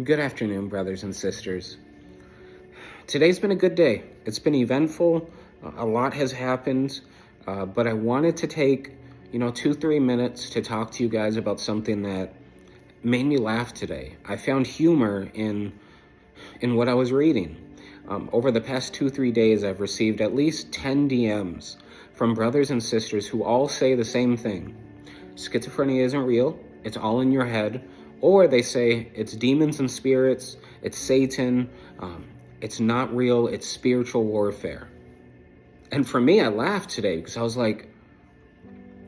Good afternoon, brothers and sisters. Today's been a good day. It's been eventful. A lot has happened, but I wanted to take, 2-3 minutes to talk to you guys about something that made me laugh today. I found humor in what I was reading. Over the past 2-3 days, I've received at least 10 DMs from brothers and sisters who all say the same thing. Schizophrenia isn't real. It's all in your head. Or they say it's demons and spirits, it's Satan, it's not real, it's spiritual warfare. And for me, I laughed today because I was like,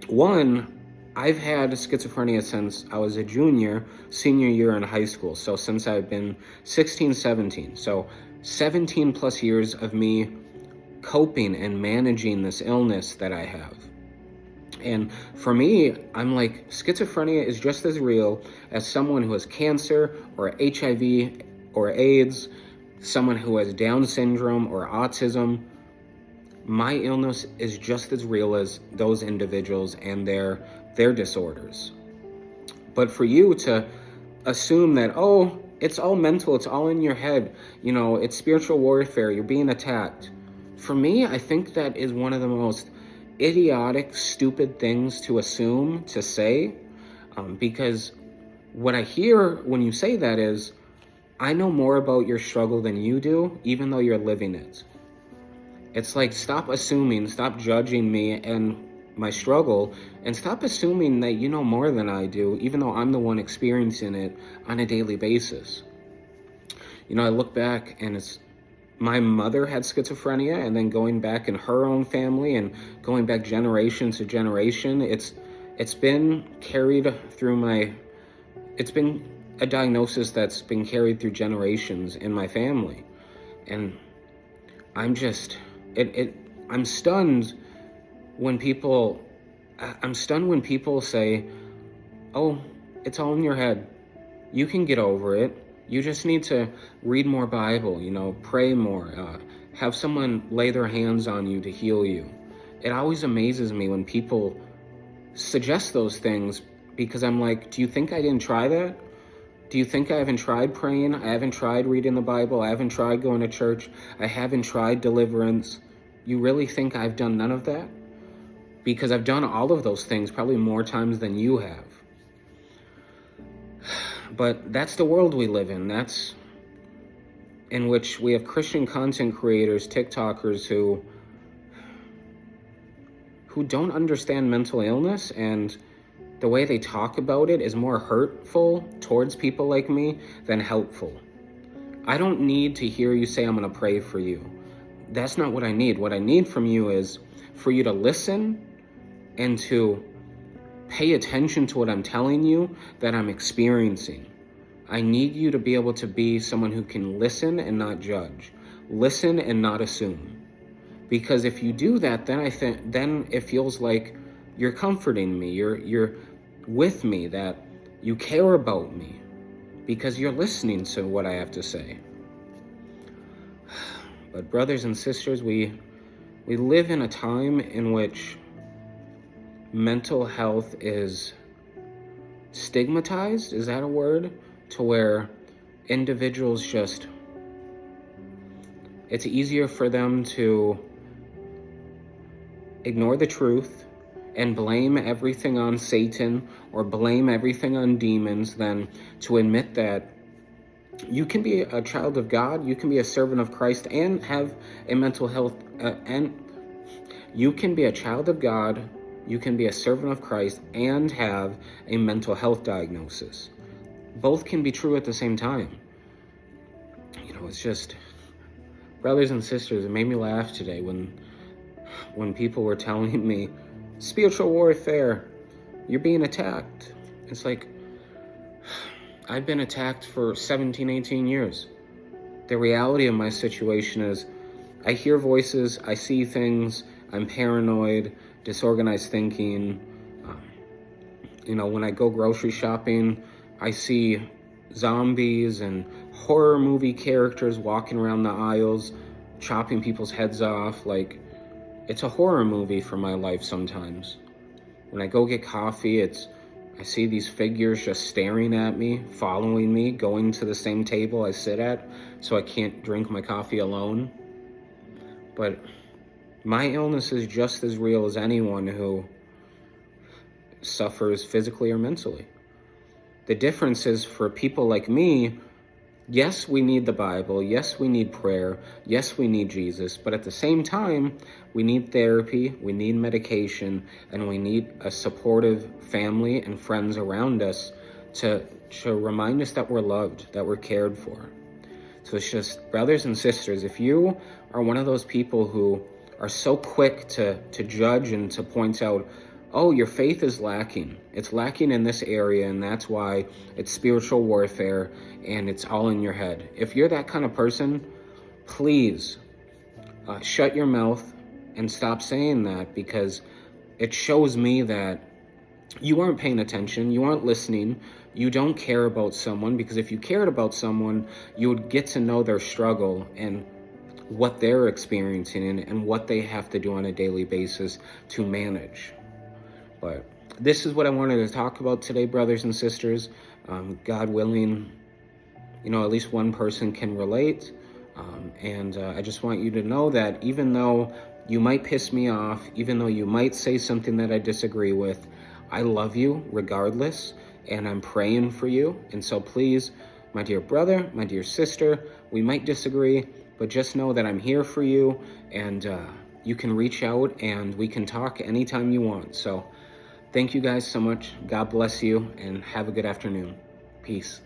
one, I've had schizophrenia since I was a senior year in high school. So since I've been 16, 17. So 17 plus years of me coping and managing this illness that I have. And for me, I'm like, schizophrenia is just as real as someone who has cancer or HIV or AIDS, someone who has Down syndrome or autism. My illness is just as real as those individuals and their disorders. But for you to assume that, oh, it's all mental, it's all in your head, it's spiritual warfare, you're being attacked. For me, I think that is one of the most idiotic, stupid things to assume, to say, because what I hear when you say that is, I know more about your struggle than you do, even though you're living it. It's like, stop assuming, stop judging me and my struggle, and stop assuming that you know more than I do, even though I'm the one experiencing it on a daily basis. I look back and it's, my mother had schizophrenia, and then going back in her own family and going back generation to generation, it's been carried through it's been a diagnosis that's been carried through generations in my family. And I'm just, I'm stunned when people say, oh, it's all in your head. You can get over it. You just need to read more Bible, pray more, have someone lay their hands on you to heal you. It always amazes me when people suggest those things, because I'm like, do you think I didn't try that? Do you think I haven't tried praying? I haven't tried reading the Bible. I haven't tried going to church. I haven't tried deliverance. You really think I've done none of that? Because I've done all of those things probably more times than you have. But that's the world we live in. That's in which we have Christian content creators, TikTokers who don't understand mental illness, and the way they talk about it is more hurtful towards people like me than helpful. I don't need to hear you say I'm going to pray for you. That's not what I need. What I need from you is for you to listen and to pay attention to what I'm telling you that I'm experiencing. I need you to be able to be someone who can listen and not judge, listen and not assume. Because if you do that, then it feels like you're comforting me, you're with me, that you care about me, because you're listening to what I have to say. But brothers and sisters, we live in a time in which mental health is stigmatized, is that a word? To where individuals it's easier for them to ignore the truth and blame everything on Satan or blame everything on demons than to admit that you can be a child of God, you can be a servant of Christ and have a mental health, and you can be a child of God, you can be a servant of Christ and have a mental health diagnosis. Both can be true at the same time. It's just, brothers and sisters, it made me laugh today when people were telling me, spiritual warfare, you're being attacked. It's like, I've been attacked for 17, 18 years. The reality of my situation is, I hear voices, I see things, I'm paranoid, disorganized thinking. When I go grocery shopping, I see zombies and horror movie characters walking around the aisles, chopping people's heads off. Like, it's a horror movie for my life sometimes. When I go get coffee, it's I see these figures just staring at me, following me, going to the same table I sit at, so I can't drink my coffee alone. But my illness is just as real as anyone who suffers physically or mentally. The difference is, for people like me, yes, we need the Bible. Yes, we need prayer. Yes, we need Jesus. But at the same time, we need therapy, we need medication, and we need a supportive family and friends around us to remind us that we're loved, that we're cared for. So it's just, brothers and sisters, if you are one of those people who are so quick to judge and to point out, oh, your faith is lacking. It's lacking in this area, and that's why it's spiritual warfare, and it's all in your head. If you're that kind of person, please shut your mouth and stop saying that, because it shows me that you aren't paying attention, you aren't listening, you don't care about someone, because if you cared about someone, you would get to know their struggle and what they're experiencing and what they have to do on a daily basis to manage. But this is what I wanted to talk about today, brothers and sisters. God willing, at least one person can relate. And I just want you to know that even though you might piss me off, even though you might say something that I disagree with, I love you regardless, and I'm praying for you. And so please, my dear brother, my dear sister, we might disagree, but just know that I'm here for you, and you can reach out and we can talk anytime you want. So thank you guys so much. God bless you, and have a good afternoon. Peace.